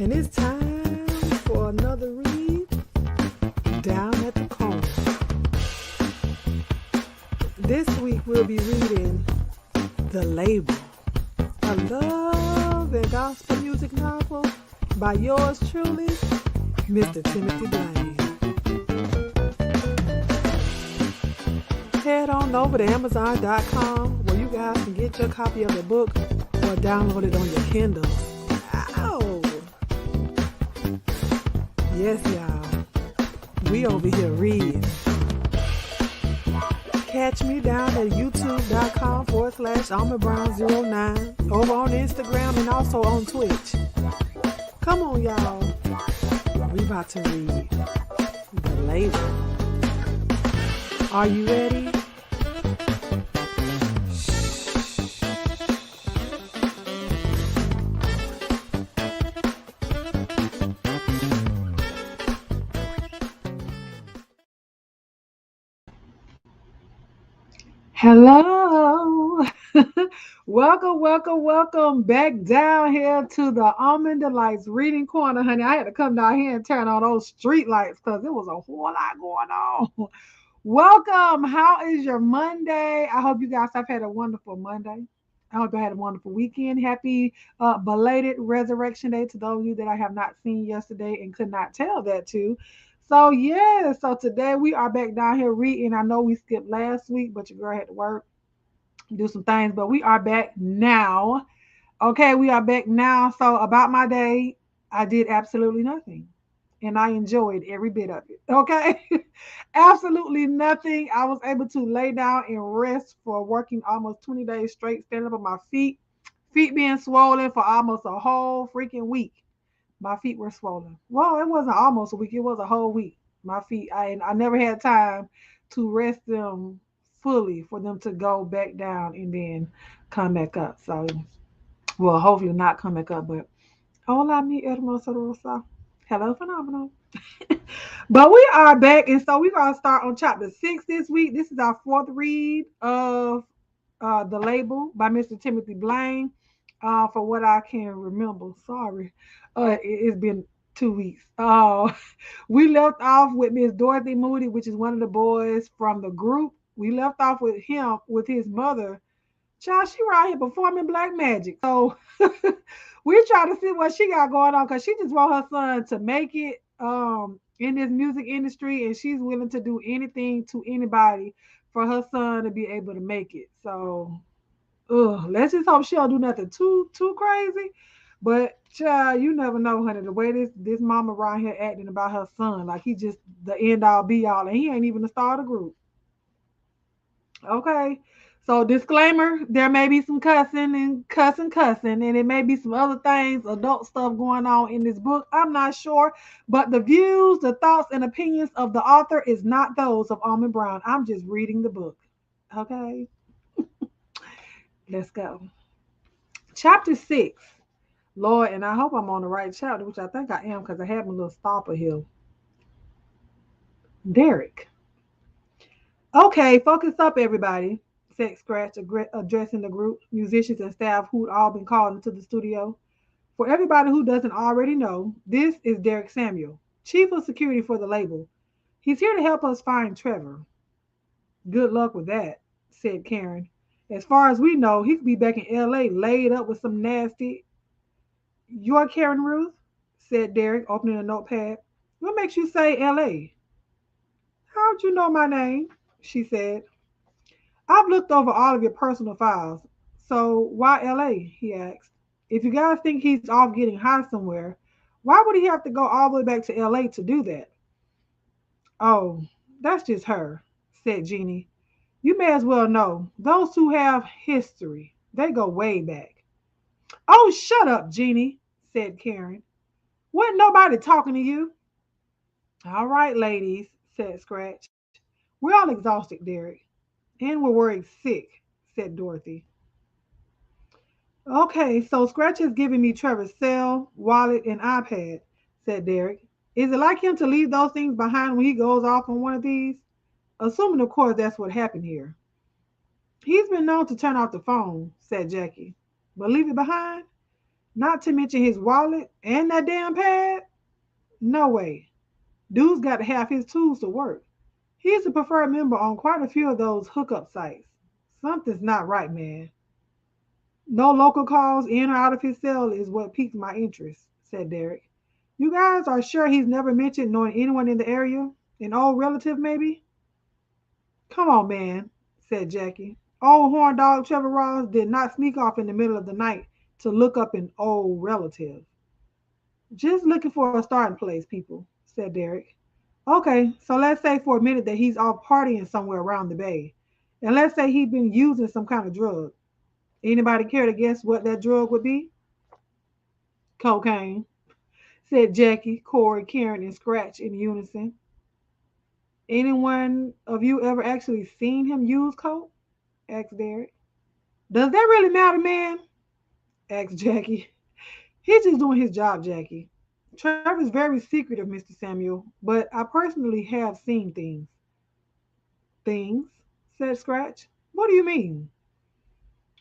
And it's time for another read down at the corner. This week we'll be reading The Label, a love and gospel music novel by yours truly, Mr. Timothy Blaine. Head on over to Amazon.com where you guys can get your copy of the book or download it on your Kindle. Ow! Yes, y'all. We over here reading. Catch me down at youtube.com/AlmondBrown09 over on Instagram and also on Twitch. Come on, y'all. We about to read The Label. Are you ready? Hello. welcome back down here to the Almond Delights Reading Corner, honey. I had to come down here and turn on those street lights because there was a whole lot going on. Welcome. How is your Monday? I hope you guys have had a wonderful Monday. I hope you had a wonderful weekend. Happy belated Resurrection Day to those of you that I have not seen yesterday and could not tell that to. So today we are back down here reading. I know we skipped last week, but your girl had to work, do some things, but we are back now. Okay, we are back now. So about my day, I did absolutely nothing. And I enjoyed every bit of it. Okay. Absolutely nothing. I was able to lay down and rest for working almost 20 days straight, standing up on my feet being swollen for almost a whole freaking week. My feet were swollen. Well, it wasn't almost a week, it was a whole week. My feet, I never had time to rest them fully for them to go back down and then come back up. So, well, hopefully not come back up, but hola mi hermosa rosa. Hello, phenomenal. But we are back, and so we're going to start on chapter 6 this week. This is our fourth read of The Label by Mr. Timothy Blaine. For what I can remember, sorry, it's been 2 weeks. We left off with Miss Dorothy Moody, which is one of the boys from the group. We left off with him with his mother. Child, she right here performing black magic. So we're trying to see what she got going on because she just want her son to make it in this music industry, and she's willing to do anything to anybody for her son to be able to make it. So let's just hope she don't do nothing too crazy. But child, you never know, honey. The way this mama around here acting about her son, like he just the end all be all, and he ain't even the star of the group. Okay. So disclaimer, there may be some cussing and cussing, and it may be some other things, adult stuff going on in this book. I'm not sure. But the views, the thoughts, and opinions of the author is not those of Almond Brown. I'm just reading the book. Okay. Let's go. Chapter 6. Lord, and I hope I'm on the right chapter, which I think I am because I have my little stopper here. Derek. Okay, focus up, everybody, said Scratch, addressing the group, musicians and staff who'd all been called into the studio. For everybody who doesn't already know, this is Derek Samuel, Chief of Security for the label. He's here to help us find Trevor. Good luck with that, said Karen. As far as we know, he could be back in L.A. laid up with some nasty. You're Karen Ruth, said Derek, opening a notepad. What makes you say L.A.? How'd you know my name? She said. I've looked over all of your personal files. So why LA? He asked. If you guys think he's off getting high somewhere, why would he have to go all the way back to LA to do that? Oh, that's just her, said Jeannie. You may as well know. Those two have history. They go way back. Oh, shut up, Jeannie, said Karen. Wasn't nobody talking to you. All right, ladies, said Scratch. We're all exhausted, Derek. And we're worried sick, said Dorothy. Okay, so Scratch has given me Trevor's cell, wallet, and iPad, said Derek. Is it like him to leave those things behind when he goes off on one of these? Assuming, of course, that's what happened here. He's been known to turn off the phone, said Jackie. But leave it behind? Not to mention his wallet and that damn pad? No way. Dude's got to have his tools to work. He's a preferred member on quite a few of those hookup sites. Something's not right, man. No local calls in or out of his cell is what piqued my interest, said Derek. You guys are sure he's never mentioned knowing anyone in the area? An old relative, maybe? Come on, man, said Jackie. Old horn dog Trevor Ross did not sneak off in the middle of the night to look up an old relative. Just looking for a starting place, people, said Derek. Okay, so let's say for a minute that he's off partying somewhere around the bay. And let's say he'd been using some kind of drug. Anybody care to guess what that drug would be? Cocaine, said Jackie, Corey, Karen, and Scratch in unison. Anyone of you ever actually seen him use coke? Asked Derek. Does that really matter, man? Asked Jackie. He's just doing his job, Jackie. Trevor's very secretive, Mr. Samuel, but I personally have seen things. Things? Said Scratch. What do you mean?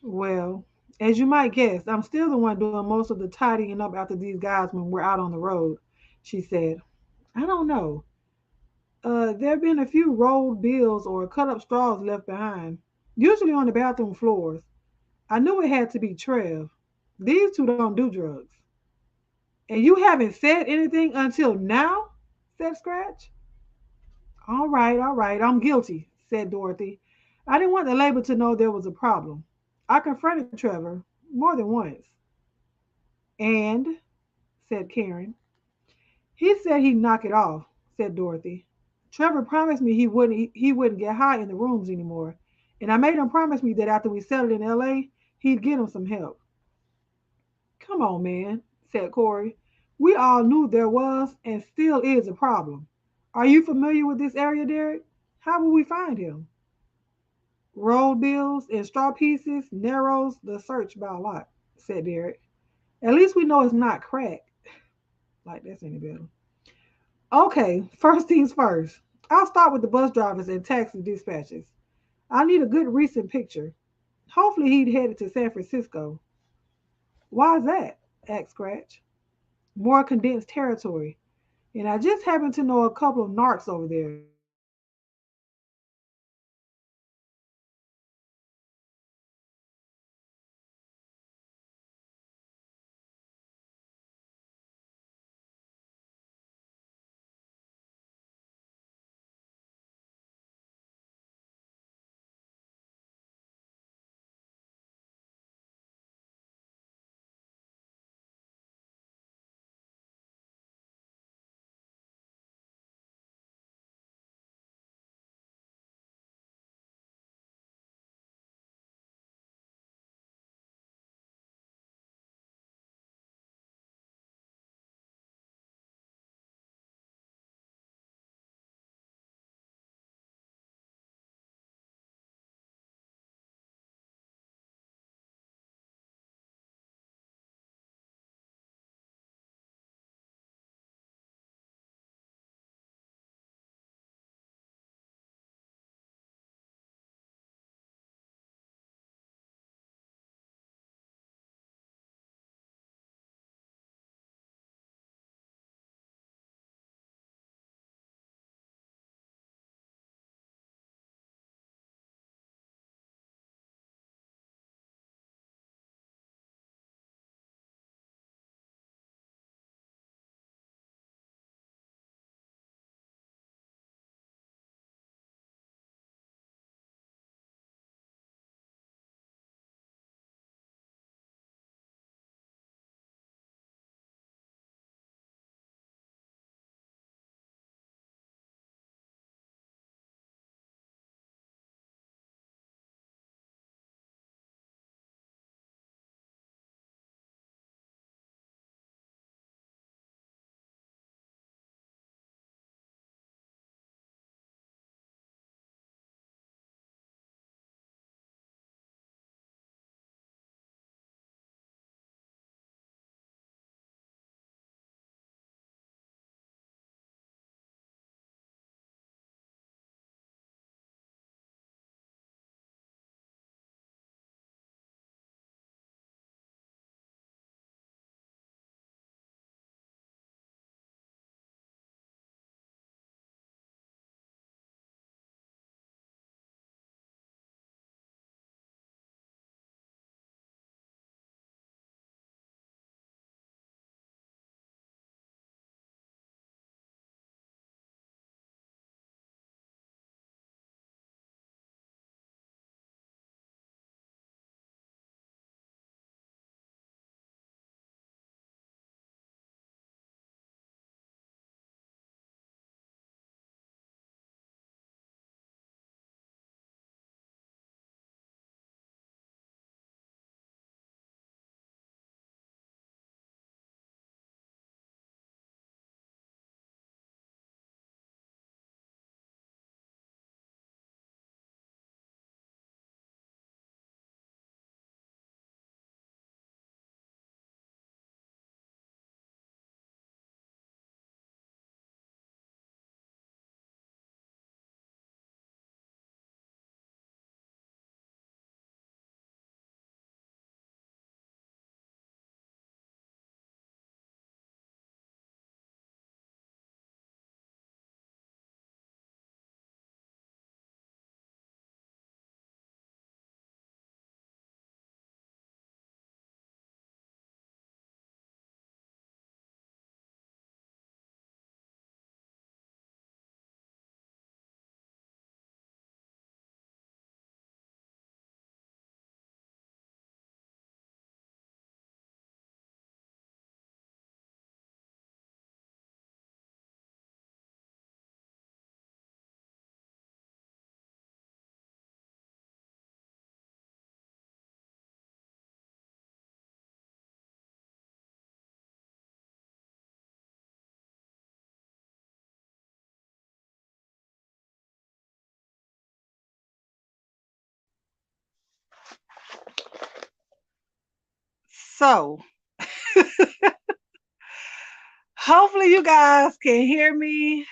Well, as you might guess, I'm still the one doing most of the tidying up after these guys when we're out on the road, she said. I don't know. There have been a few rolled bills or cut up straws left behind, usually on the bathroom floors. I knew it had to be Trev. These two don't do drugs. And you haven't said anything until now? Said Scratch. All right, I'm guilty, said Dorothy. I didn't want the label to know there was a problem. I confronted Trevor more than once. And, said Karen. He said he'd knock it off, said Dorothy. Trevor promised me he wouldn't get high in the rooms anymore. And I made him promise me that after we settled in LA, he'd get him some help. Come on, man, said Corey. We all knew there was and still is a problem. Are you familiar with this area, Derek? How will we find him? Roll bills and straw pieces narrows the search by a lot, said Derek. At least we know it's not crack. Like that's any better. Okay, first things first. I'll start with the bus drivers and taxi dispatchers. I need a good recent picture. Hopefully he'd headed to San Francisco. Why is that? Asked Scratch. More condensed territory. And I just happen to know a couple of narcs over there. Maybe we can get him some help. So hopefully you guys can hear me.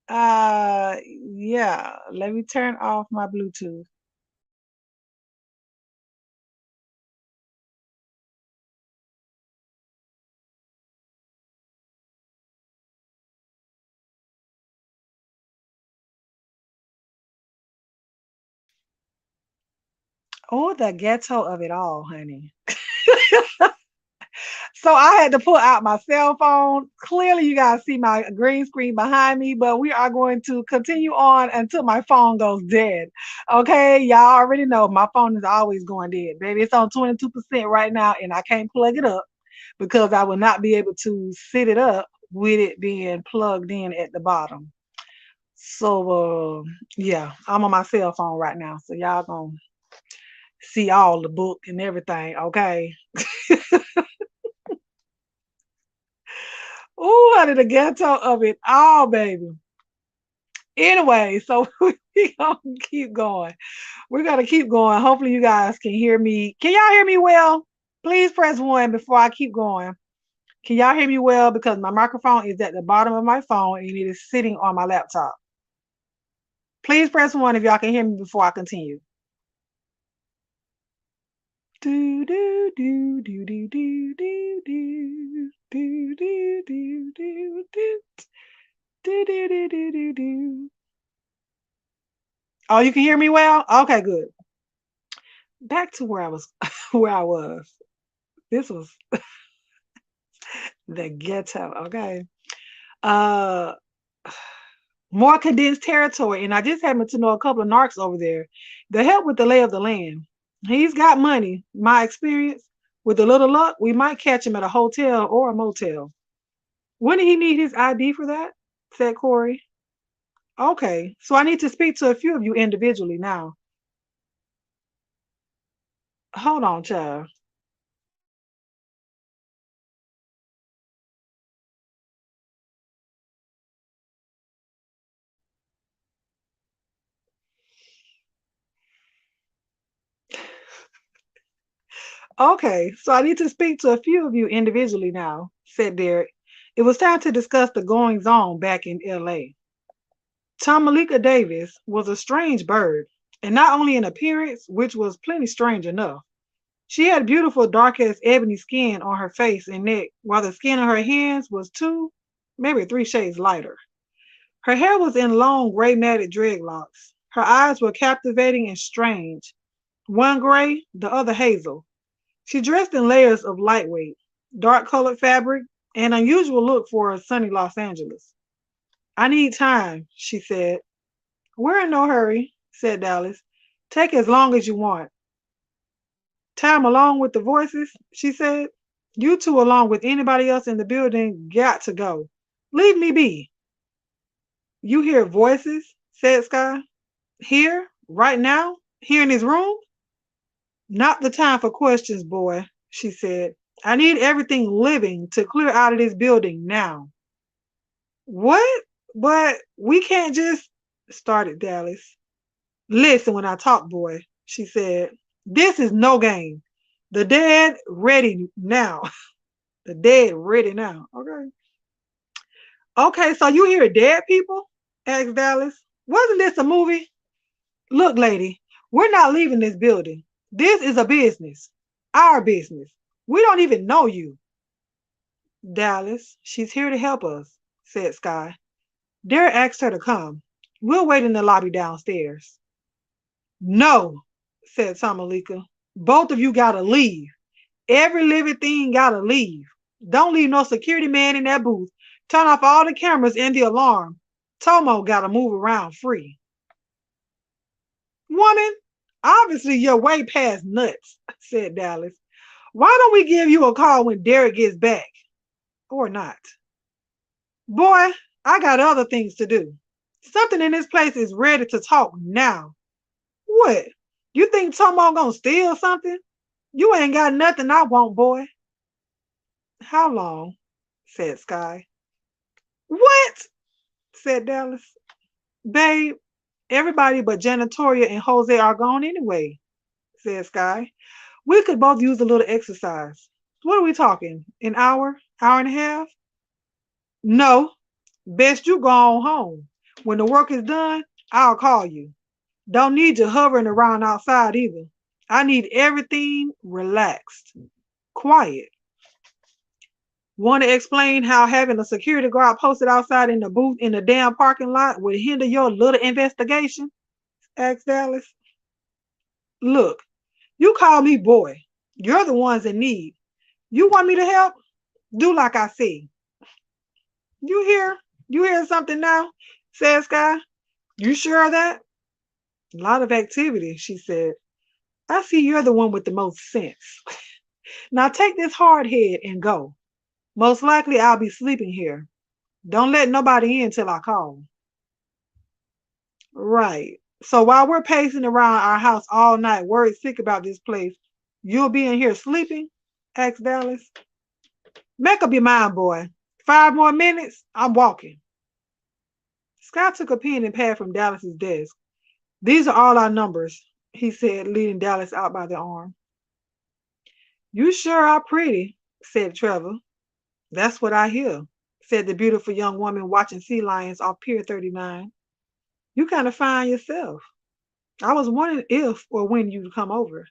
Yeah, let me turn off my Bluetooth. Oh, the ghetto of it all, honey. So I had to pull out my cell phone. Clearly, you guys see my green screen behind me, but we are going to continue on until my phone goes dead. Okay, y'all already know my phone is always going dead, baby. It's on 22% right now, and I can't plug it up because I will not be able to sit it up with it being plugged in at the bottom. So, yeah, I'm on my cell phone right now, so y'all gonna see all the book and everything. Okay. Ooh, honey, the ghetto of it all, baby. Anyway, so we gonna keep going. We're gonna keep going. Hopefully, you guys can hear me. Can y'all hear me well? Please press one before I keep going. Can y'all hear me well? Because my microphone is at the bottom of my phone and it is sitting on my laptop. Please press one if y'all can hear me before I continue. Do do do do do do do do do do do do do do do do do do do. Oh, you can hear me well? Okay, good. Back to where I was where I was. This was the ghetto, okay. Uh More condensed territory, and I just happen to know a couple of narcs over there that help with the lay of the land. He's got money. My experience, with a little luck, we might catch him at a hotel or a motel. Wouldn't he need his ID for that? Said Corey. Okay, so I need to speak to a few of you individually now. Hold on, child. Okay, so I need to speak to a few of you individually now, said Derek. It was time to discuss the goings on back in LA. Tamalika Davis was a strange bird, and not only in appearance, which was plenty strange enough. She had beautiful dark as ebony skin on her face and neck, while the skin on her hands was two, maybe three shades lighter. Her hair was in long gray matted dreadlocks. Her eyes were captivating and strange, one gray, the other hazel. She dressed in layers of lightweight, dark colored fabric, an unusual look for sunny Los Angeles. I need time, she said. We're in no hurry, said Dallas. Take as long as you want. Time along with the voices, she said. You two, along with anybody else in the building, got to go. Leave me be. You hear voices, said Sky. Here, right now, here in this room? Not the time for questions, boy, she said. I need everything living to clear out of this building now. What? But we can't just, started Dallas. Listen when I talk, boy, she said. This is no game. The dead ready now. The dead ready now. Okay. Okay, so you hear dead people? Asked Dallas. Wasn't this a movie? Look, lady, we're not leaving this building. This is a business. Our business. We don't even know you. Dallas, she's here to help us, said Sky. Derek asked her to come. We'll wait in the lobby downstairs. No, said Tamalika. Both of you gotta leave. Every living thing gotta leave. Don't leave no security man in that booth. Turn off all the cameras and the alarm. Tomo gotta move around free. Woman, obviously you're way past nuts, said Dallas. Why don't we give you a call when Derek gets back? Or not. Boy, I got other things to do. Something in this place is ready to talk now. What? You think Tomo gonna steal something? You ain't got nothing I want, boy. How long? Said Sky. What? Said Dallas. Babe, everybody but Janatoria and Jose are gone anyway, said Sky. We could both use a little exercise. What are we talking? An hour? Hour and a half? No. Best you go on home. When the work is done, I'll call you. Don't need you hovering around outside either. I need everything relaxed, quiet. Want to explain how having a security guard posted outside in the booth in the damn parking lot would hinder your little investigation? Asked Dallas. Look, you call me boy. You're the ones in need. You want me to help? Do like I say. You hear? You hear something now? Said Sky. You sure of that? A lot of activity, she said. I see you're the one with the most sense. Now take this hard head and go. Most likely I'll be sleeping here. Don't let nobody in till I call. Right. So while we're pacing around our house all night, worried sick about this place, you'll be in here sleeping? Asked Dallas. Make up your mind, boy. 5 more minutes, I'm walking. Scott took a pen and pad from Dallas's desk. These are all our numbers, he said, leading Dallas out by the arm. You sure are pretty, said Trevor. That's what I hear, said the beautiful young woman watching sea lions off Pier 39. You kind of fine yourself. I was wondering if or when you'd come over.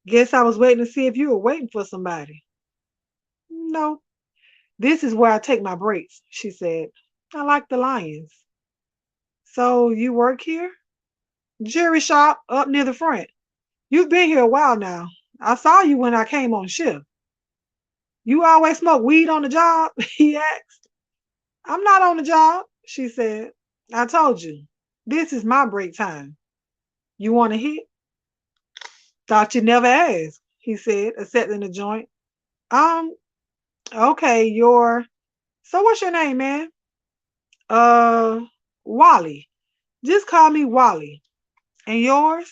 Guess I was waiting to see if you were waiting for somebody. No, this is where I take my breaks, she said. I like the lions. So you work here? Jewelry shop up near the front. You've been here a while now. I saw you when I came on shift. You always smoke weed on the job? He asked. I'm not on the job, she said. I told you. This is my break time. You want a hit? Thought you never asked, he said, accepting the joint. Um, okay, so what's your name, man? Uh Wally. Just call me Wally. And yours?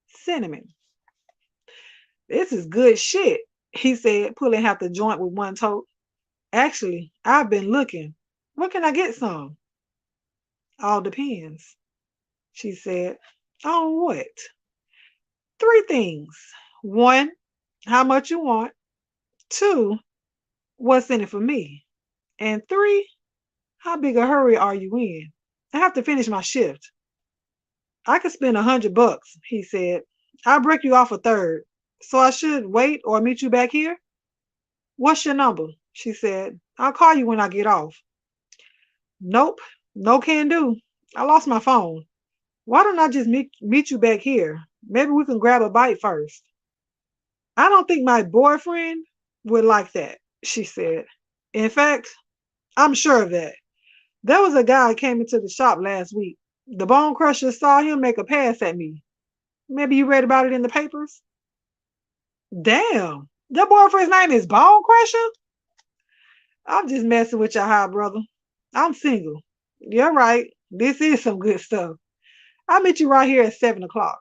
Cinnamon. This is good shit, he said, pulling out the joint with one toke. Actually, I've been looking. Where can I get some? All depends, she said. On what? Three things. One, how much you want. Two, what's in it for me. And three, how big a hurry are you in? I have to finish my shift. I could spend $100, he said. I'll break you off a third. So I should wait or meet you back here? What's your number? She said. I'll call you when I get off. Nope, no can do. I lost my phone. Why don't I just meet you back here? Maybe we can grab a bite first. I don't think my boyfriend would like that, she said. In fact, I'm sure of that. There was a guy who came into the shop last week. The bone crusher saw him make a pass at me. Maybe you read about it in the papers? Damn, your boyfriend's name is Bone Crusher? I'm just messing with your high brother. I'm single. You're right. This is some good stuff. I'll meet you right here at 7 o'clock.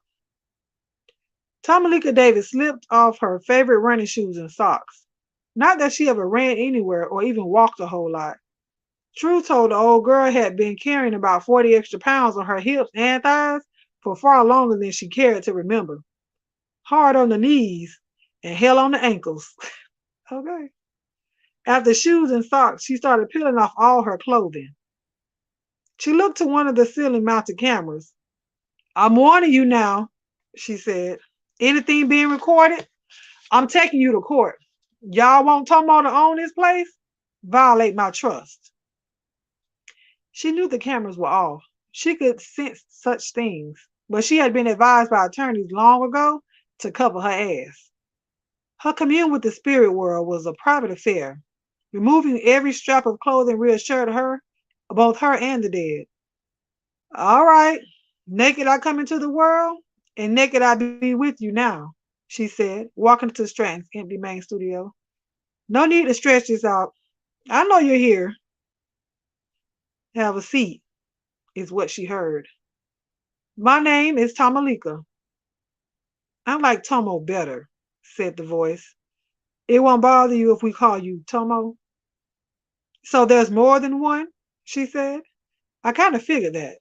Tomalika Davis slipped off her favorite running shoes and socks. Not that she ever ran anywhere or even walked a whole lot. True told the old girl had been carrying about 40 extra pounds on her hips and thighs for far longer than she cared to remember. Hard on the knees and hell on the ankles. Okay. After shoes and socks, she started peeling off all her clothing. She looked to one of the ceiling mounted cameras. I'm warning you now, she said. Anything being recorded, I'm taking you to court. Y'all want Tomo to own this place? Violate my trust. She knew the cameras were off. She could sense such things, but she had been advised by attorneys long ago to cover her ass. Her commune with the spirit world was a private affair. Removing every strap of clothing reassured her, both her and the dead. All right, naked I come into the world, and naked I be with you now, she said, walking to Stratton's empty main studio. No need to stretch this out. I know you're here. Have a seat, is what she heard. My name is Tomalika. I like Tomo better, said the voice. It won't bother you if we call you Tomo? So there's more than one, she said. I kind of figured that.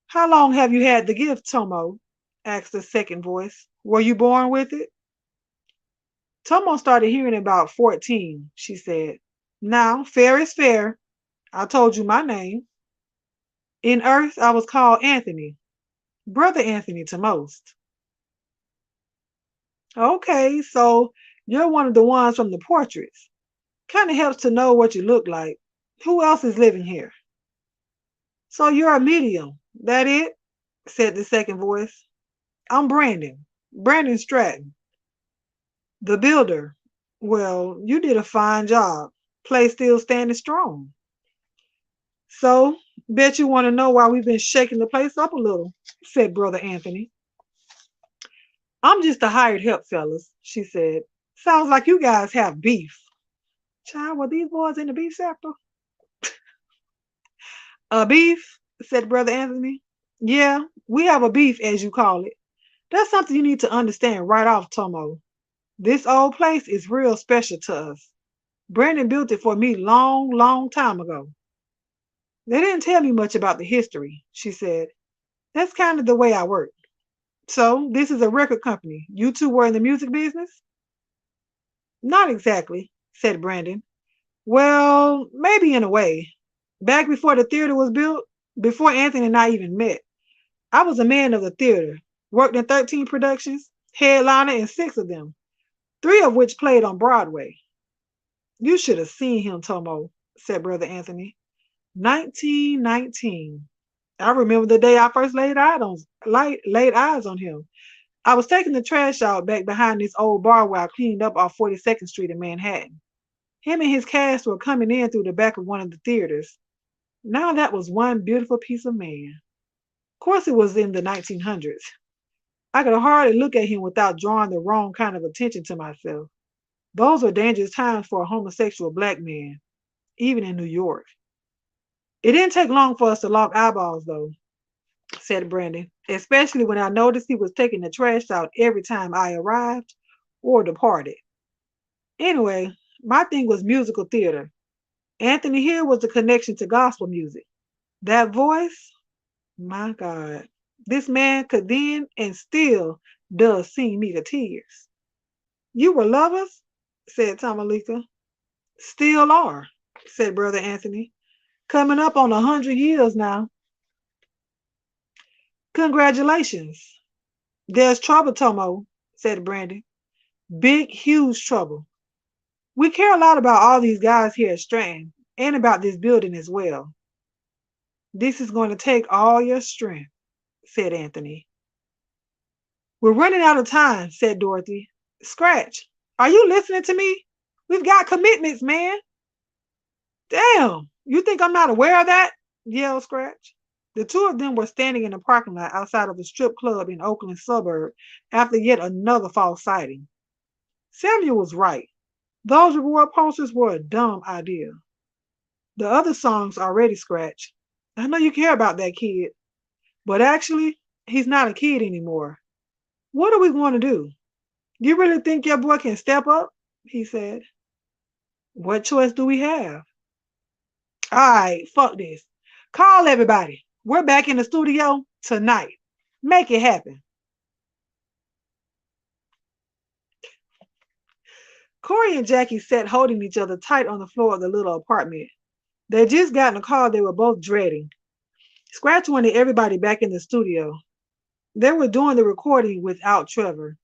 How long have you had the gift, Tomo? Asked the second voice. Were you born with it? Tomo started hearing about 14, she said. Now, fair is fair. I told you my name. In Earth, I was called Anthony. Brother Anthony to most. Okay, so you're one of the ones from the portraits. Kind of helps to know what you look like. Who else is living here? So you're a medium. That it? Said the second voice. I'm Brandon. Brandon Stratton. The builder. Well, you did a fine job. Place still standing strong. So, bet you want to know why we've been shaking the place up a little, said Brother Anthony. I'm just a hired help, fellas, she said. Sounds like you guys have beef. Child, were these boys in the beef sector? A beef, said Brother Anthony. Yeah, we have a beef, as you call it. That's something you need to understand right off, Tomo. This old place is real special to us. Brandon built it for me long, long time ago. They didn't tell me much about the history, she said. That's kind of the way I work. So, this is a record company. You two were in the music business? Not exactly, said Brandon. Well, maybe in a way. Back before the theater was built, before Anthony and I even met, I was a man of the theater, worked in 13 productions, headliner in 6 of them, 3 of which played on Broadway. You should have seen him, Tomo, said Brother Anthony. 1919. I remember the day I first laid eyes on him. I was taking the trash out back behind this old bar where I cleaned up off 42nd Street in Manhattan. Him and his cast were coming in through the back of one of the theaters. Now that was one beautiful piece of man. Of course, it was in the 1900s. I could hardly look at him without drawing the wrong kind of attention to myself. Those were dangerous times for a homosexual black man, even in New York. It didn't take long for us to lock eyeballs, though, said Brandon, especially when I noticed he was taking the trash out every time I arrived or departed. Anyway, my thing was musical theater. Anthony here was the connection to gospel music. That voice, my God, this man could then and still does sing me to tears. You were lovers? Said Tamalika. Still are, said Brother Anthony. Coming up on 100 years now. Congratulations. There's trouble, Tomo, said Brandon. Big, huge trouble. We care a lot about all these guys here at Stratton and about this building as well. This is going to take all your strength, said Anthony. We're running out of time, said Dorothy. Scratch, are you listening to me? We've got commitments, man. Damn, you think I'm not aware of that? Yelled Scratch. The two of them were standing in the parking lot outside of a strip club in Oakland suburb after yet another false sighting. Samuel was right. Those reward posters were a dumb idea. The other songs already Scratch. I know you care about that kid, but actually, he's not a kid anymore. What are we going to do? You really think your boy can step up? He said. What choice do we have? All right, fuck this. Call everybody. We're back in the studio tonight. Make it happen. Corey and Jackie sat holding each other tight on the floor of the little apartment. They'd just gotten a call they were both dreading. Scratch wanted everybody back in the studio. They were doing the recording without Trevor.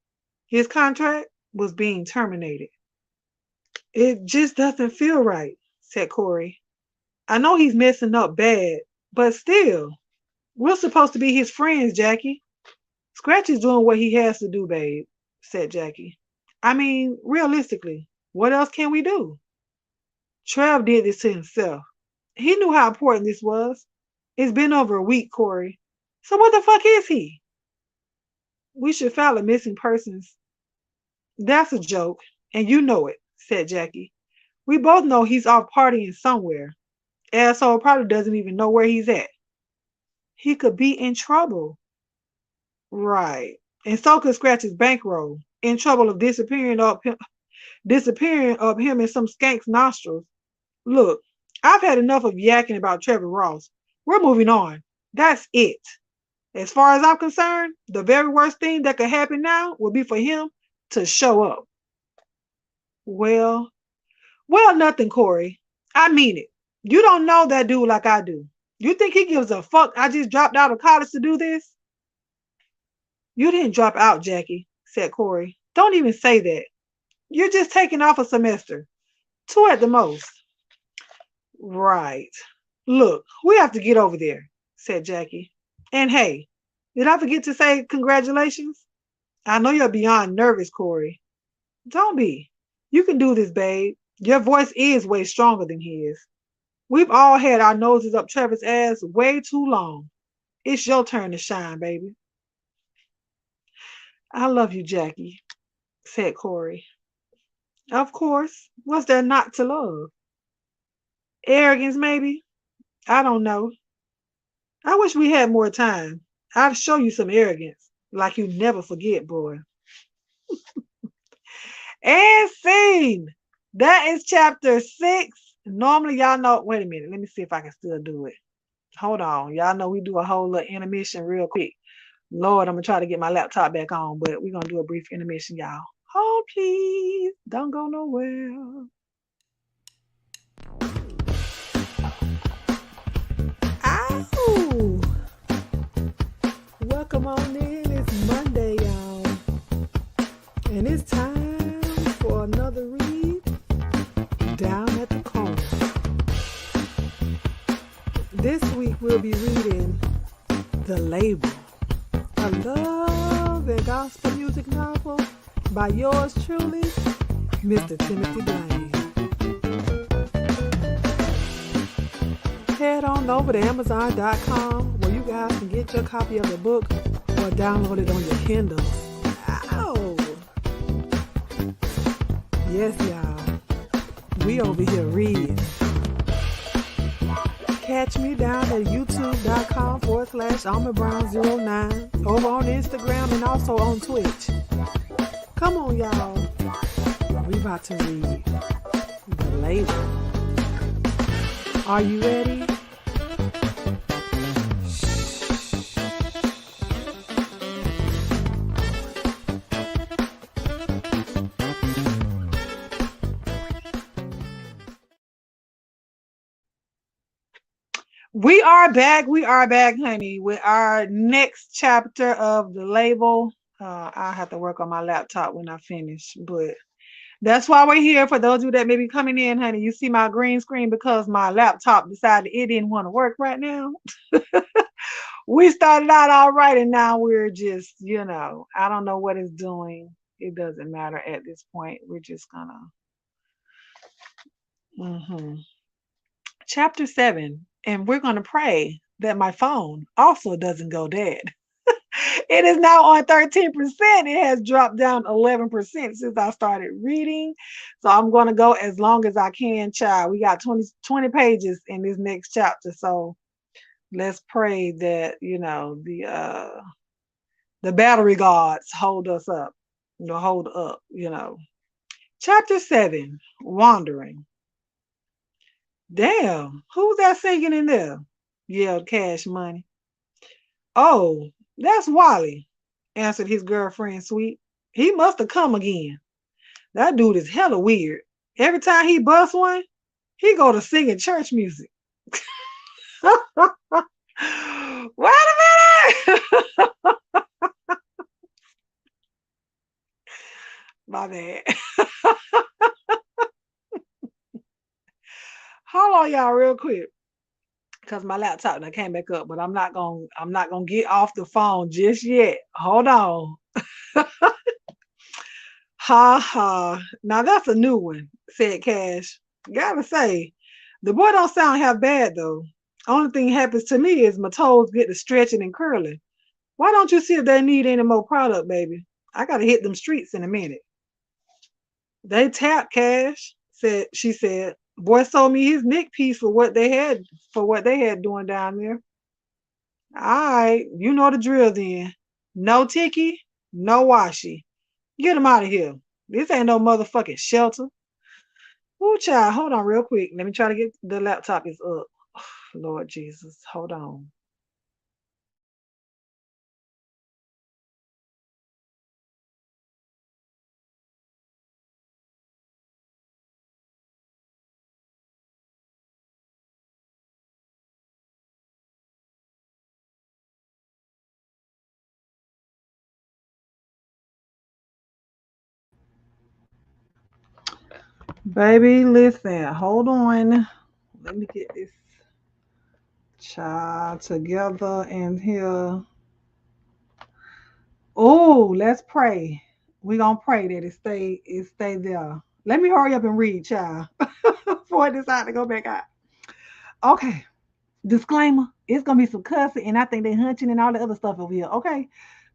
His contract was being terminated. It just doesn't feel right, said Corey. I know he's messing up bad, but still, we're supposed to be his friends, Jackie. Scratch is doing what he has to do, babe, said Jackie. I mean, realistically, what else can we do? Trev did this to himself. He knew how important this was. It's been over a week, Corey. So what the fuck is he? We should file a missing persons. That's a joke, and you know it, said Jackie. We both know he's off partying somewhere. Asshole probably doesn't even know where he's at. He could be in trouble. Right. And so could Scratch's bankroll. In trouble of disappearing up him in some skank's nostrils. Look, I've had enough of yakking about Trevor Ross. We're moving on. That's it. As far as I'm concerned, the very worst thing that could happen now would be for him to show up. Well, nothing, Corey. I mean it. You don't know that dude like I do. You think he gives a fuck I just dropped out of college to do this? You didn't drop out, Jackie, said Corey. Don't even say that. You're just taking off a semester. Two at the most. Right. Look, we have to get over there, said Jackie. And hey, did I forget to say congratulations? I know you're beyond nervous, Corey. Don't be. You can do this, babe. Your voice is way stronger than his. We've all had our noses up Trevor's ass way too long. It's your turn to shine, baby. I love you, Jackie, said Corey. Of course. What's there not to love? Arrogance, maybe? I don't know. I wish we had more time. I'd show you some arrogance, like you never forget, boy. And scene. That is chapter 6. Normally, y'all know. Wait a minute. Let me see if I can still do it. Hold on. Y'all know we do a whole little intermission real quick. Lord, I'm going to try to get my laptop back on, but we're going to do a brief intermission, y'all. Oh, please. Don't go nowhere. Ow! Welcome on in. It's Monday, y'all. And it's time for another read down at the corner. This week we'll be reading The Label, a love and gospel music novel by yours truly, Mr. Timothy Blaine. Head on over to Amazon.com where you guys can get your copy of the book or download it on your Kindle. Ow! Yes, y'all. We over here reading. Catch me down at youtube.com/AlmondBrown09 over on Instagram and also on Twitch. Come on, y'all. We about to read The Label. Are you ready? We are back, honey, with our next chapter of The Label. I'll have to work on my laptop when I finish, but that's why we're here. For those of you that may be coming in, honey, you see my green screen because my laptop decided it didn't want to work right now. We started out all right, and now we're just, I don't know what it's doing. It doesn't matter at this point. We're just gonna. Chapter 7, and we're going to pray that my phone also doesn't go dead. It is now on 13%. It has dropped down 11% since I started reading. So I'm going to go as long as I can, child. We got 20 pages in this next chapter. So let's pray that, the battery gods hold us up, hold up, Chapter 7, Wandering. Damn, who's that singing in there? Yelled Cash Money. Oh, that's Wally, answered his girlfriend Sweet. He must have come again. That dude is hella weird. Every time he busts one, he go to singing church music. Wait a minute! My bad. Hold on, y'all, real quick. Because my laptop now came back up, but I'm not gonna get off the phone just yet. Hold on. Ha ha. Now that's a new one, said Cash. Gotta say, the boy don't sound half bad though. Only thing happens to me is my toes get to stretching and curling. Why don't you see if they need any more product, baby? I gotta hit them streets in a minute. They tap, Cash, she said. Boy sold me his nick piece for what they had doing down there. All right, you know the drill then. No ticky, no washi. Get him out of here. This ain't no motherfucking shelter. Ooh, child, hold on real quick. Let me try to get the laptop is up. Lord Jesus, hold on. Baby, listen, hold on. Let me get this child together in here. Oh, let's pray. We gonna pray that it stay there. Let me hurry up and read, child, before I decide to go back out. Okay. Disclaimer: it's gonna be some cussing, and I think they hunching and all the other stuff over here. Okay,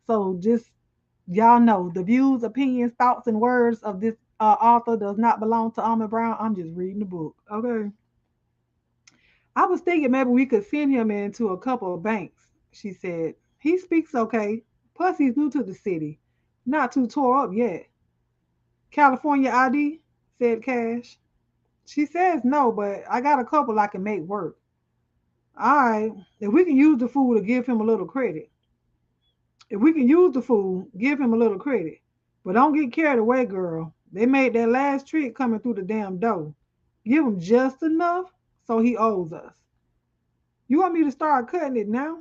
so just y'all know the views, opinions, thoughts, and words of this author does not belong to Almond Brown. I'm just reading the book. Okay. I was thinking maybe we could send him into a couple of banks. She said he speaks okay. Plus, he's new to the city, not too tore up yet. California ID, said Cash. She says no, but I got a couple I can make work. All right, if we can use the fool to give him a little credit. If we can use the fool, give him a little credit. But don't get carried away, girl. They made that last trick coming through the damn door. Give him just enough so he owes us. You want me to start cutting it now?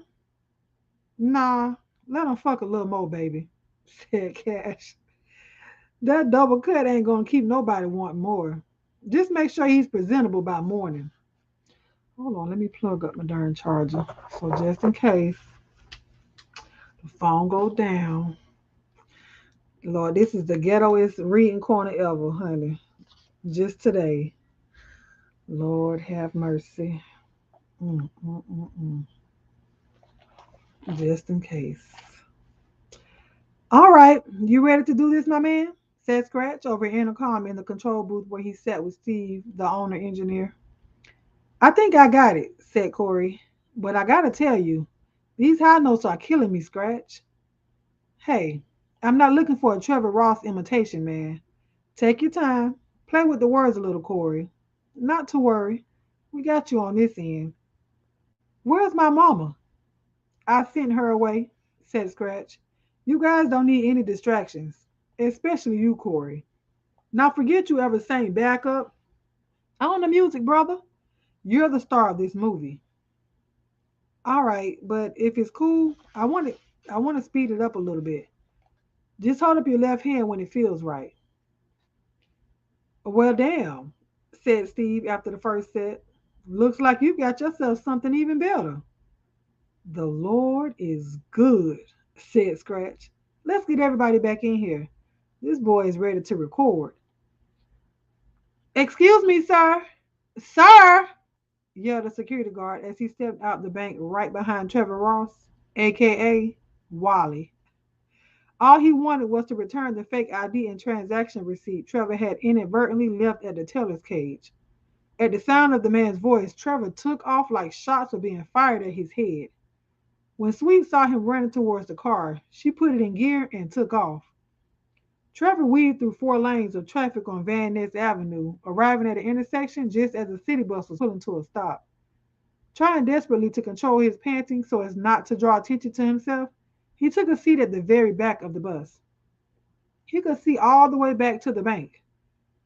Nah, let him fuck a little more, baby, said Cash. That double cut ain't gonna keep nobody wanting more. Just make sure he's presentable by morning. Hold on, let me plug up my darn charger. So just in case the phone go down. Lord, this is the ghettoest reading corner ever, honey. Just today. Lord have mercy. Mm, mm, mm, mm. Just in case. All right, you ready to do this, my man? Said Scratch over intercom in the control booth where he sat with Steve, the owner engineer. I think I got it, said Corey. But I gotta tell you, these high notes are killing me, Scratch. Hey, I'm not looking for a Trevor Ross imitation, man. Take your time. Play with the words a little, Corey. Not to worry. We got you on this end. Where's my mama? I sent her away, said Scratch. You guys don't need any distractions, especially you, Corey. Now forget you ever sang backup. On the music, brother. You're the star of this movie. All right, but if it's cool, I want to speed it up a little bit. Just hold up your left hand when it feels right. Well, damn, said Steve after the first set. Looks like you got yourself something even better. The Lord is good, said Scratch. Let's get everybody back in here. This boy is ready to record. Excuse me, sir. Sir, yelled a security guard as he stepped out the bank right behind Trevor Ross, aka Wally. All he wanted was to return the fake ID and transaction receipt Trevor had inadvertently left at the teller's cage. At the sound of the man's voice, Trevor took off like shots were being fired at his head. When Sweet saw him running towards the car, she put it in gear and took off. Trevor weaved through 4 lanes of traffic on Van Ness Avenue, arriving at an intersection just as a city bus was pulling to a stop. Trying desperately to control his panting so as not to draw attention to himself, he took a seat at the very back of the bus. He could see all the way back to the bank.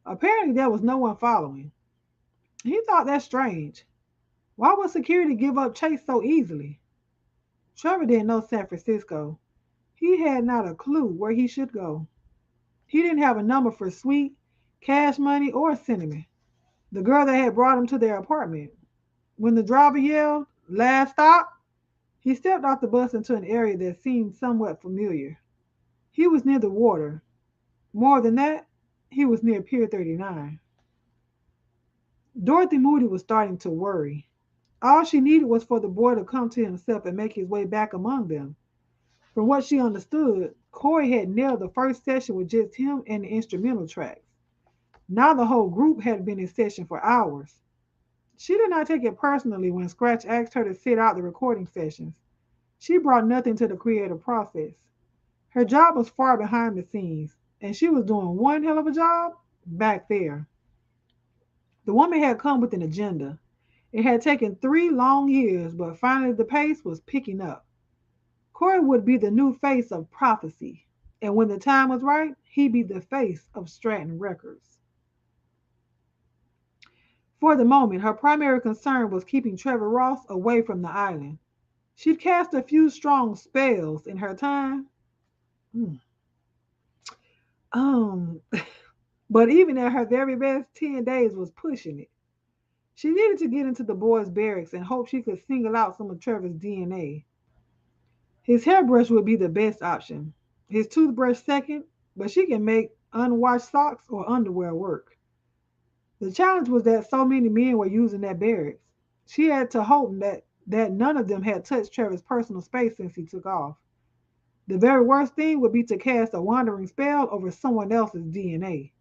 Apparently, there was no one following. He thought that strange. Why would security give up chase so easily? Trevor didn't know San Francisco. He had not a clue where he should go. He didn't have a number for Sweet, Cash Money, or Cinnamon, the girl that had brought him to their apartment. When the driver yelled, "Last stop," he stepped off the bus into an area that seemed somewhat familiar. He was near the water. More than that, he was near Pier 39. Dorothy Moody was starting to worry. All she needed was for the boy to come to himself and make his way back among them. From what she understood, Corey had nailed the first session with just him and the instrumental tracks. Now the whole group had been in session for hours. She did not take it personally when Scratch asked her to sit out the recording sessions. She brought nothing to the creative process. Her job was far behind the scenes, and she was doing one hell of a job back there. The woman had come with an agenda. It had taken 3 long years, but finally the pace was picking up. Corey would be the new face of prophecy, and when the time was right, he'd be the face of Stratton Records. For the moment, her primary concern was keeping Trevor Ross away from the island. She'd cast a few strong spells in her time. Hmm. Um, But even at her very best, 10 days was pushing it. She needed to get into the boys' barracks and hope she could single out some of Trevor's DNA. His hairbrush would be the best option. His toothbrush second, but she can make unwashed socks or underwear work. The challenge was that so many men were using that barracks. She had to hope that none of them had touched Trevor's personal space since he took off. The very worst thing would be to cast a wandering spell over someone else's DNA.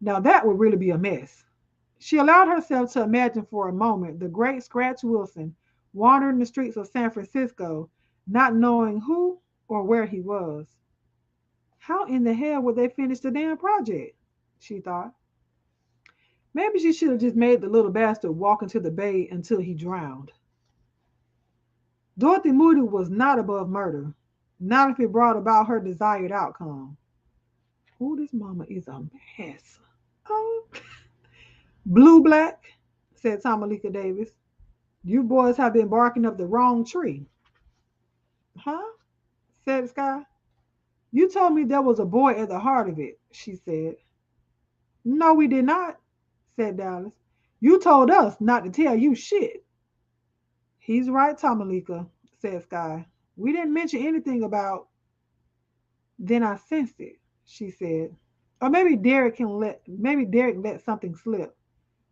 Now that would really be a mess. She allowed herself to imagine for a moment the great Scratch Wilson wandering the streets of San Francisco, not knowing who or where he was. How in the hell would they finish the damn project? She thought. Maybe she should have just made the little bastard walk into the bay until he drowned. Dorothy Moody was not above murder, not if it brought about her desired outcome. Oh, this mama is a mess. Oh. Blue Black, said Tomalika Davis. You boys have been barking up the wrong tree. Huh? Said Sky. You told me there was a boy at the heart of it, she said. No, we did not, said Dallas. You told us not to tell you shit. He's right, Tomalika, said Sky. We didn't mention anything about. Then I sensed it, she said. Or maybe Derek let something slip.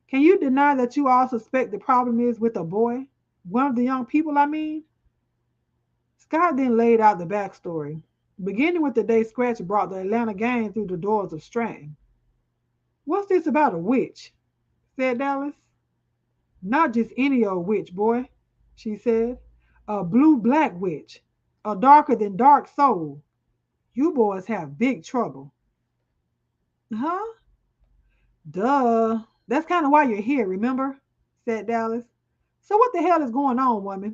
Can you deny that you all suspect the problem is with a boy? One of the young people, I mean? Scott then laid out the backstory, beginning with the day Scratch brought the Atlanta gang through the doors of Stratton. What's this about a witch? Said Dallas. Not just any old witch, boy, she said. A blue-black witch. A darker than dark soul. You boys have big trouble. Huh? Duh. That's kind of why you're here, remember? Said Dallas. So what the hell is going on, woman?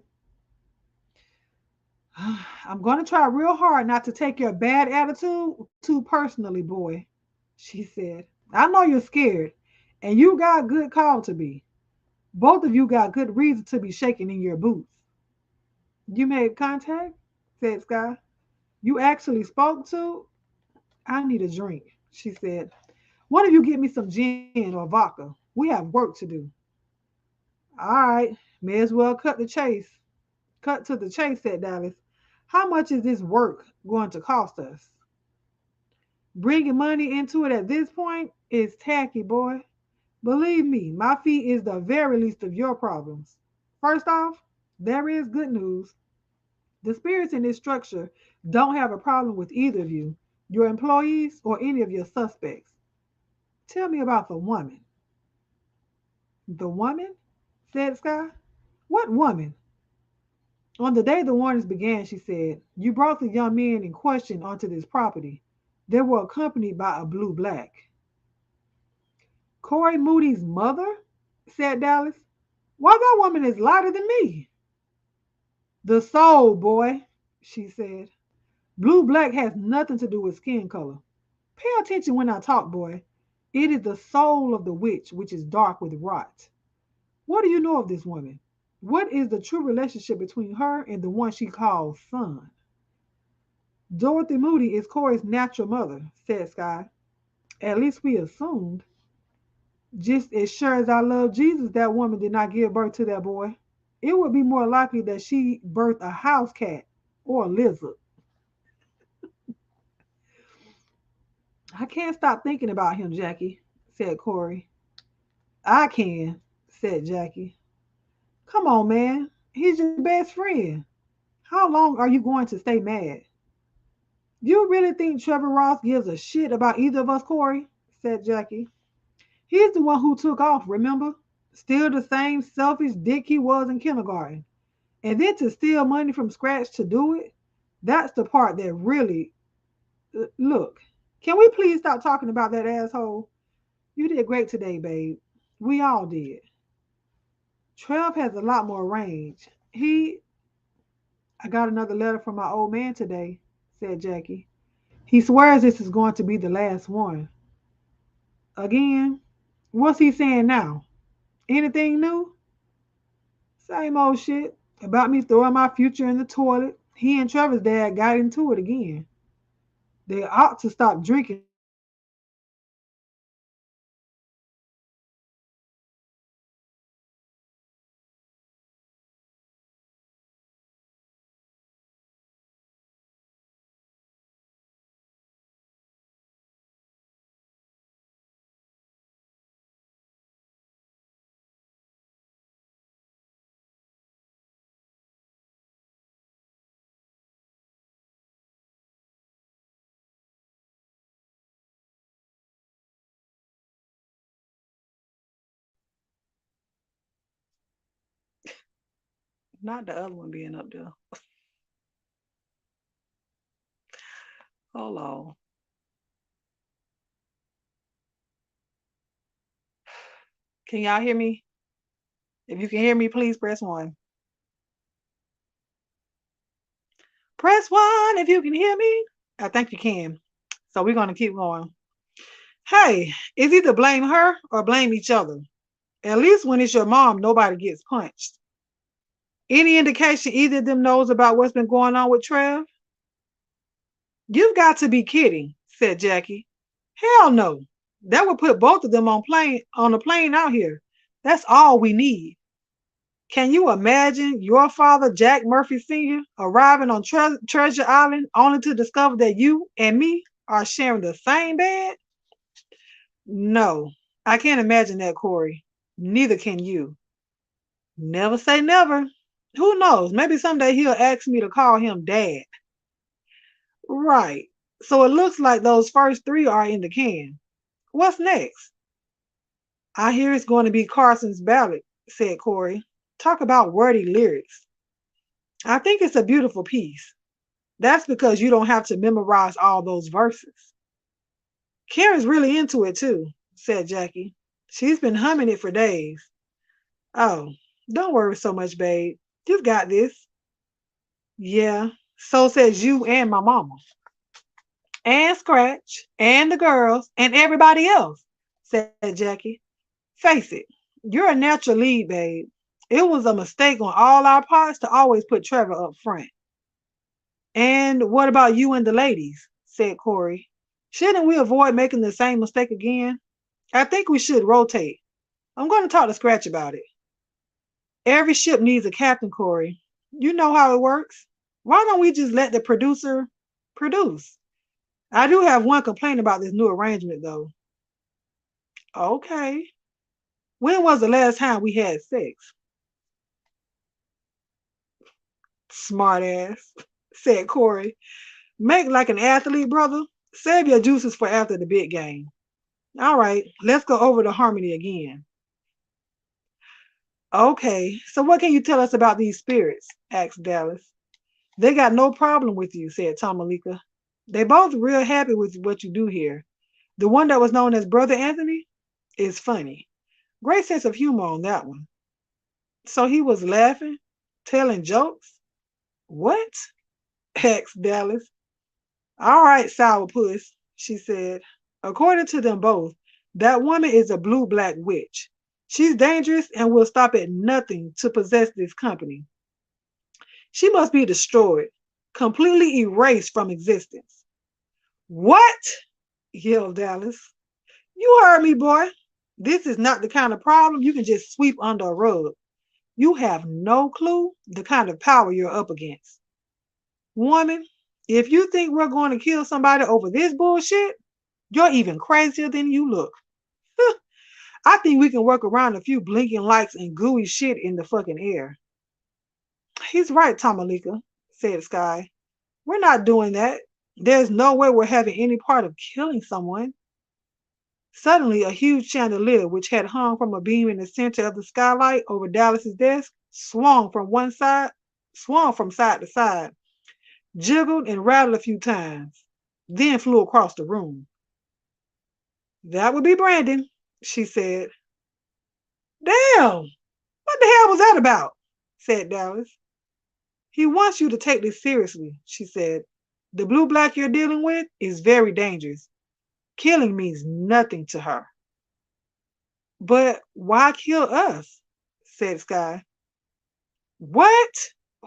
I'm going to try real hard not to take your bad attitude too personally, boy, she said. I know you're scared, and you got good call to be. Both of you got good reason to be shaking in your boots. You made contact? Said Sky. You actually spoke to? I need a drink, she said. One of you get me some gin or vodka. We have work to do. All right, may as well cut the chase. Cut to the chase, said Dallas. How much is this work going to cost us? Bringing money into it at this point is tacky, boy. Believe me, my fee is the very least of your problems. First off, there is good news. The spirits in this structure don't have a problem with either of you, your employees, or any of your suspects. Tell me about the woman. The woman? Said Sky. What woman? On the day the warnings began, she said, you brought the young men in question onto this property. They were accompanied by a blue black. Corey Moody's mother? Said Dallas. Why, that woman is lighter than me. The soul, boy, she said. Blue black has nothing to do with skin color. Pay attention when I talk, boy. It is the soul of the witch, which is dark with rot. What do you know of this woman? What is the true relationship between her and the one she calls son? Dorothy Moody is Corey's natural mother, said Sky. At least we assumed. Just as sure as I love Jesus, that woman did not give birth to that boy. It would be more likely that she birthed a house cat or a lizard. I can't stop thinking about him, Jackie, said Corey. I can, said Jackie. Come on, man. He's your best friend. How long are you going to stay mad? You really think Trevor Ross gives a shit about either of us, Corey? Said Jackie. He's the one who took off, remember? Still the same selfish dick he was in kindergarten. And then to steal money from scratch to do it, that's the part that really. Look, can we please stop talking about that asshole? You did great today, babe. We all did. Trev has a lot more range. I got another letter from my old man today, said Jackie. He swears this is going to be the last one. Again? What's he saying now? Anything new? Same old shit about me throwing my future in the toilet. He and Trevor's dad got into it again. They ought to stop drinking Not the other one being up there. Hold on. Can y'all hear me? If you can hear me, please press one. Press one if you can hear me. I think you can. So we're going to keep going. Hey, it's either blame her or blame each other. At least when it's your mom, nobody gets punched. Any indication either of them knows about what's been going on with Trev? You've got to be kidding, said Jackie. Hell no. That would put both of them on a plane out here. That's all we need. Can you imagine your father, Jack Murphy Sr., arriving on Treasure Island only to discover that you and me are sharing the same bed? No, I can't imagine that, Corey. Neither can you. Never say never. Who knows? Maybe someday he'll ask me to call him Dad. Right. So it looks like those first three are in the can. What's next? I hear it's going to be Carson's ballad, said Corey. Talk about wordy lyrics. I think it's a beautiful piece. That's because you don't have to memorize all those verses. Karen's really into it too, said Jackie. She's been humming it for days. Oh, don't worry so much, babe. You've got this. Yeah, so says you and my mama. And Scratch, and the girls, and everybody else, said Jackie. Face it, you're a natural lead, babe. It was a mistake on all our parts to always put Trevor up front. And what about you and the ladies? Said Corey. Shouldn't we avoid making the same mistake again? I think we should rotate. I'm going to talk to Scratch about it. Every ship needs a captain, Corey. You know how it works. Why don't we just let the producer produce? I do have one complaint about this new arrangement, though. Okay. When was the last time we had sex? Smart ass, said Corey. Make like an athlete, brother. Save your juices for after the big game. All right, let's go over the harmony again. Okay, so what can you tell us about these spirits? Asked Dallas. They got no problem with you, said Tomalika. They both real happy with what you do here. The one that was known as Brother Anthony is funny. Great sense of humor on that one. So he was laughing, telling jokes? What? Asked Dallas. All right, sourpuss, she said. According to them both, that woman is a blue-black witch. She's dangerous and will stop at nothing to possess this company. She must be destroyed, completely erased from existence. What? Yelled Dallas. You heard me, boy. This is not the kind of problem you can just sweep under a rug. You have no clue the kind of power you're up against. Woman, if you think we're going to kill somebody over this bullshit, you're even crazier than you look. I think we can work around a few blinking lights and gooey shit in the fucking air. He's right, Tomalika, said Sky. We're not doing that. There's no way we're having any part of killing someone. Suddenly, a huge chandelier, which had hung from a beam in the center of the skylight over Dallas's desk, swung from side to side, jiggled and rattled a few times, then flew across the room. That would be Brandon, she said. Damn! What the hell was that about? Said Dallas. He wants you to take this seriously, she said. The blue-black you're dealing with is very dangerous. Killing means nothing to her. But why kill us? Said Sky. What?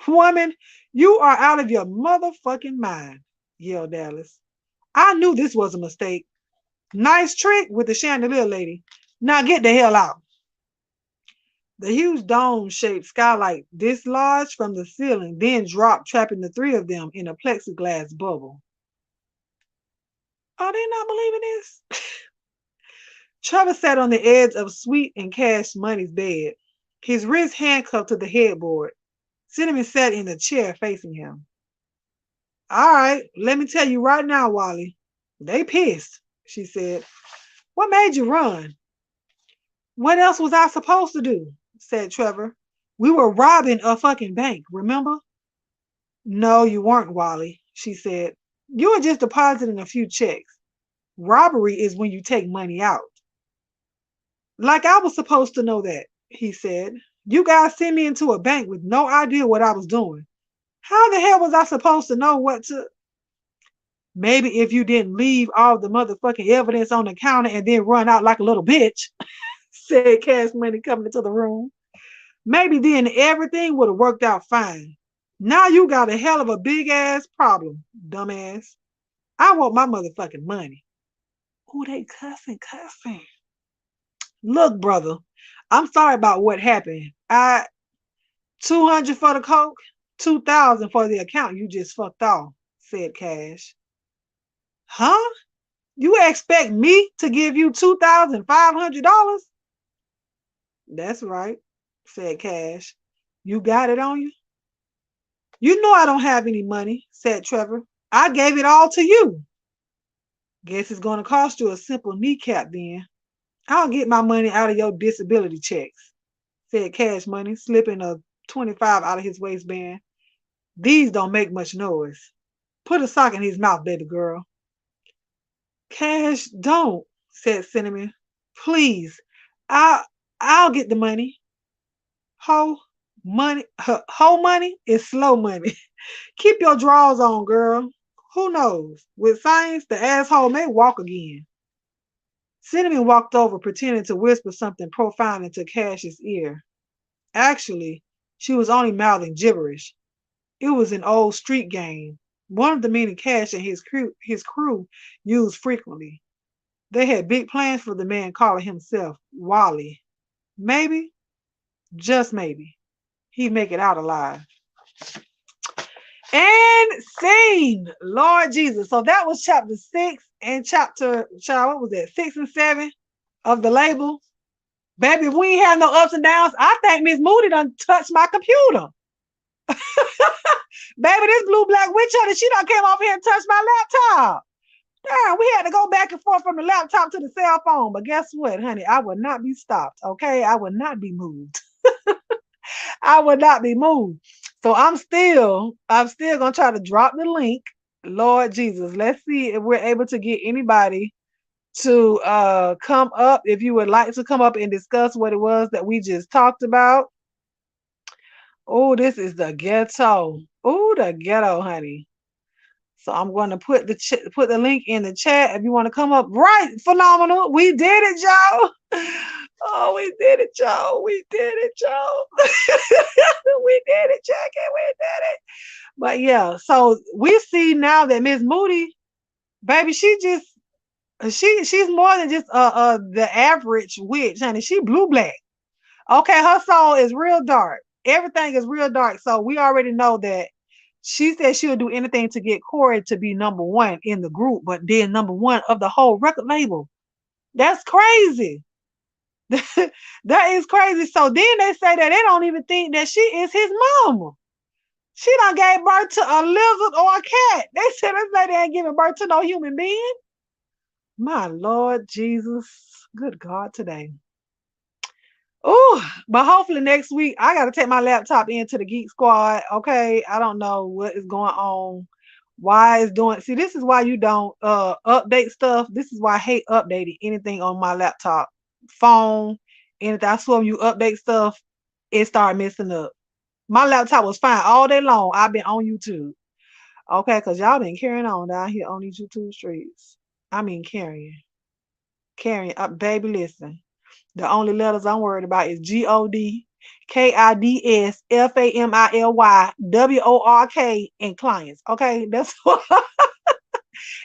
Woman, you are out of your motherfucking mind, yelled Dallas. I knew this was a mistake. Nice trick with the chandelier lady. Now get the hell out. The huge dome-shaped skylight dislodged from the ceiling, then dropped, trapping the three of them in a plexiglass bubble. Are they not believing this? Trevor sat on the edge of Sweet and Cash Money's bed, his wrists handcuffed to the headboard. Cinnamon sat in a chair facing him. All right, let me tell you right now, Wally. They pissed, she said. What made you run? What else was I supposed to do? Said Trevor. We were robbing a fucking bank, remember? No, you weren't, Wally, she said. You were just depositing a few checks. Robbery is when you take money out. Like I was supposed to know that, he said. You guys sent me into a bank with no idea what I was doing. How the hell was I supposed to know what to? Maybe if you didn't leave all the motherfucking evidence on the counter and then run out like a little bitch, said Cash Money coming into the room. Maybe then everything would have worked out fine. Now you got a hell of a big ass problem, dumbass. I want my motherfucking money. Ooh, they cussing. Look, brother, I'm sorry about what happened. 200 for the coke, 2,000 for the account you just fucked off, said Cash. Huh? You expect me to give you $2,500? That's right, said Cash. You got it on you? You know I don't have any money, said Trevor. I gave it all to you. Guess it's going to cost you a simple kneecap then. I'll get my money out of your disability checks, said Cash Money, slipping a 25 out of his waistband. These don't make much noise. Put a sock in his mouth, baby girl. Cash, don't, said Cinnamon. Please, I'll get the money. Ho money is slow money. Keep your drawers on, girl. Who knows? With science, the asshole may walk again. Cinnamon walked over, pretending to whisper something profound into Cash's ear. Actually, she was only mouthing gibberish. It was an old street game, one of the many Cash and his crew used frequently. They had big plans for the man calling himself Wally. Maybe, just maybe, he'd make it out alive. And scene, Lord Jesus. So that was chapter 6 and what was that? 6 and 7 of the label. Baby, if we ain't have no ups and downs, I think Miss Moody done touched my computer. Baby, this blue black witch hunter, she done came over here and touched my laptop. Damn, we had to go back and forth from the laptop to the cell phone. But guess what, honey? I would not be stopped, okay? I would not be moved. I would not be moved. So I'm still gonna try to drop the link. Lord Jesus, let's see if we're able to get anybody to come up. If you would like to come up and discuss what it was that we just talked about. Oh, this is the ghetto. Oh, the ghetto, honey. So I'm going to put the link in the chat if you want to come up. Right, phenomenal. We did it, y'all. Oh, we did it, y'all. We did it, y'all. We did it, Jackie. We did it. But yeah, so we see now that Miss Moody, baby, she's more than just the average witch, honey. She blue black. Okay, her soul is real dark. Everything is real dark. So we already know that she said she would do anything to get Corey to be number one in the group, but then number one of the whole record label. That's crazy. That is crazy. So then they say that they don't even think that she is his mama. She done gave birth to a lizard or a cat. They said they ain't giving birth to no human being. My Lord Jesus. Good God today. Oh, but hopefully next week I got to take my laptop into the Geek Squad. Okay, I don't know what is going on. Why it's doing? See, this is why you don't update stuff. This is why I hate updating anything on my laptop, phone, anything. I swear when you update stuff, it started messing up. My laptop was fine all day long. I've been on YouTube. Okay, because y'all been carrying on down here on these YouTube streets. I mean carrying. Baby, listen. The only letters I'm worried about is G-O-D, K-I-D-S, F-A-M-I-L-Y, W-O-R-K, and clients. Okay, that's what.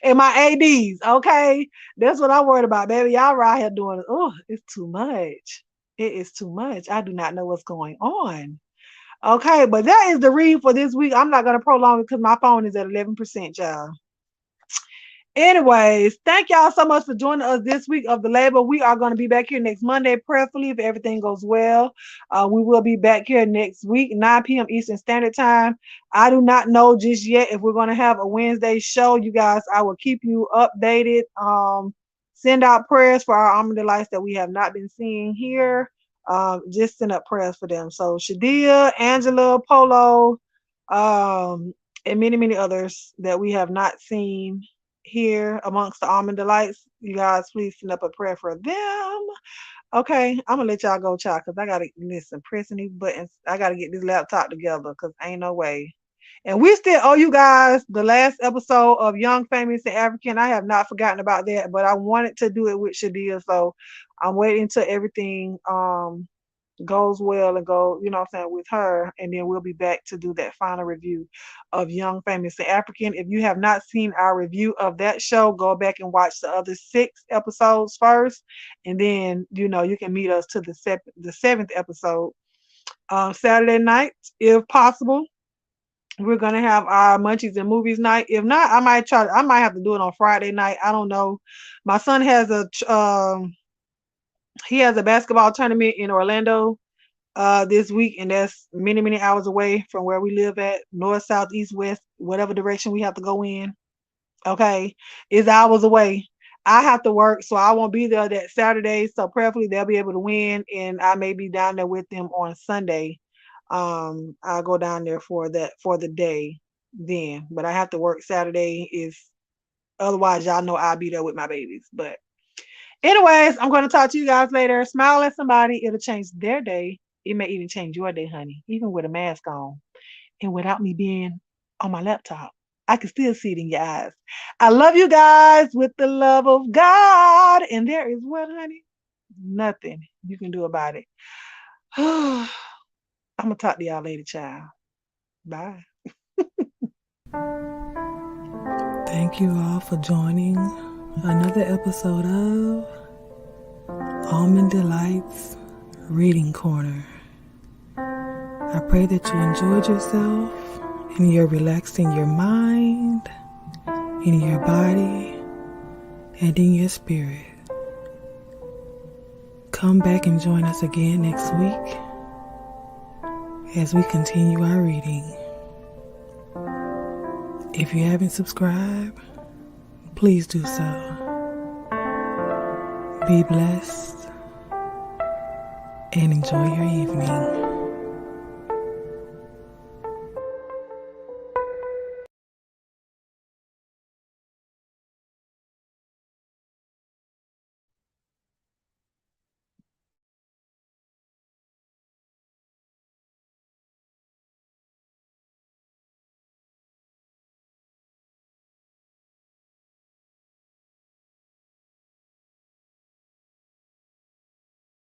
And my ADs. Okay, that's what I'm worried about, baby. Y'all right here doing it. Oh, it's too much. It is too much. I do not know what's going on. Okay, but that is the read for this week. I'm not going to prolong it because my phone is at 11%, y'all. Anyways, thank y'all so much for joining us this week of the label. We are going to be back here next Monday, prayerfully, if everything goes well. We will be back here next week, 9 p.m. Eastern Standard Time. I do not know just yet if we're going to have a Wednesday show. You guys, I will keep you updated. Send out prayers for our Almond Delights that we have not been seeing here. Just send up prayers for them. So Shadia, Angela, Polo, and many, many others that we have not seen here amongst the Almond Delights. You guys, please send up a prayer for them. Okay, I'm gonna let y'all go, child, because I gotta listen, pressing these buttons. I gotta get this laptop together because ain't no way. And we still owe you guys the last episode of Young, Famous, and African. I have not forgotten about that, but I wanted to do it with Shadia, so I'm waiting till everything goes well and go, you know what I'm saying, with her, and then we'll be back to do that final review of Young, Famous, and African. If you have not seen our review of that show, go back and watch the other 6 episodes first, and then you can meet us to the 7th episode Saturday night, if possible. We're gonna have our munchies and movies night. If not, I might have to do it on Friday night. I don't know. My son has he has a basketball tournament in Orlando this week, and that's many, many hours away from where we live at, north, south, east, west, whatever direction we have to go in. Okay, is hours away. I have to work, so I won't be there that Saturday. So prayerfully they'll be able to win, and I may be down there with them on Sunday. I'll go down there for the day then, but I have to work Saturday. Is otherwise y'all know I'll be there with my babies. But anyways, I'm going to talk to you guys later. Smile at somebody, it'll change their day. It may even change your day, honey, even with a mask on and without me being on my laptop. I can still see it in your eyes. I love you guys with the love of God. And there is what, honey? Nothing you can do about it. I'm going to talk to y'all later, child. Bye. Thank you all for joining another episode of Almond Delights Reading Corner. I pray that you enjoyed yourself and you're relaxing your mind, in your body, and in your spirit. Come back and join us again next week as we continue our reading. If you haven't subscribed, please do so. Be blessed and enjoy your evening.